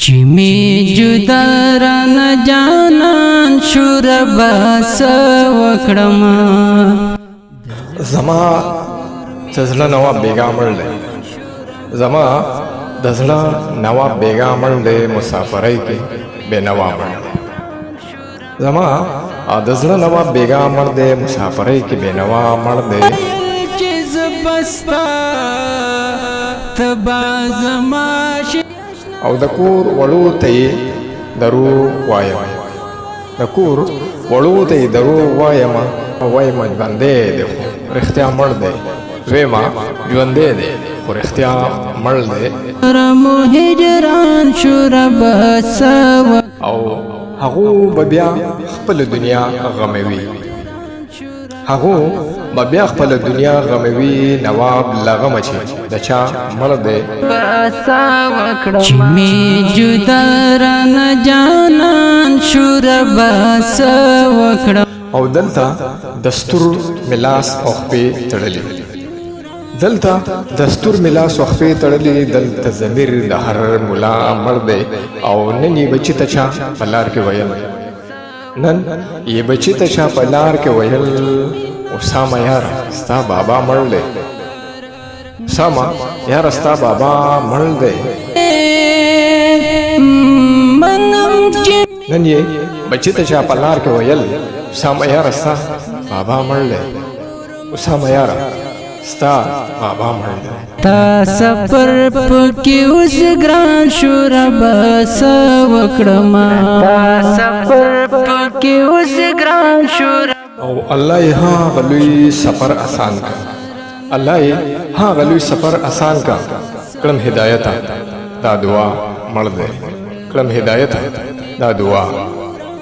چمی جدا ران جانان شوربا سوکڑما زما دزړه نواب بیگا مړ دی زما دزړه نواب بیگا مړ دی مسافرۍ کې بے نوا مړ دی زما دزړه نواب بیگا مړ دی مسافرۍ کې بے نوا مړ دی چیز بستا تبا زما او د کور وړو ته یې دروغ وایم د کور وړو ته یې دروغ وایم وایم ژوندی دی خو رښتیا مړ دی ویما ژوندی دی خو رښتیا مړ دی رمو هجران شوربا سوا او هغو به بیا خپل دنیا غموي هغو به بیا خپل دنیا غموي نواب لغمه چې د چا مړ دی چمی جدا ران جانان شوربا سوکڑم او دلته دستور ملاس او خپې تړلې دلته دستور ملاس او خپې تړلې دلته ضمیر د هر مولا مړ دی او نن یې بچی ته چا په لار کې ویل نن یې بچی ته چا په لار کې ویل اسامه یار ستا بابا مړ دی اسامه یار ستا بابا مړ دی نن یې بچی ته چا په لار کې ویل اسامه یار ستا بابا مړ دی اسامه یار ستا بابا مړ دی تا سفر پکی اوس ګران شوربا سوکړما تا سفر پکی اوس ګران شوربا او الله یې هغه لوی سفر آسان کړ الله یې هغه لوی سفر آسان کړ کړم هدایت دا دعا مړ دی کړم هدایت دا دعا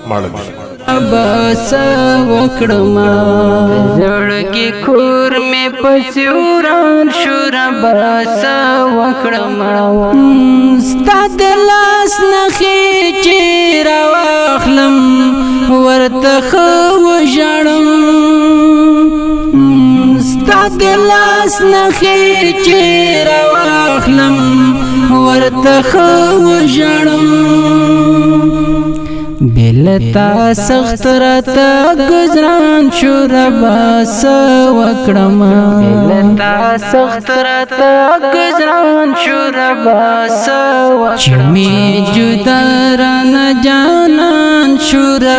مړ دی بس وکړما زړګي کور مې پسوران شوربا وکړما ستاد لاس نخې چې راوخلم ورته خو ژړم ستاد لاس نخې چې راوخلم ورته خو ژړم بلتا سخت راتا گزران شوربا سوکڑما بلتا سخت راتا گزران شوربا سوکڑما چمی جدا ران جانان شوربا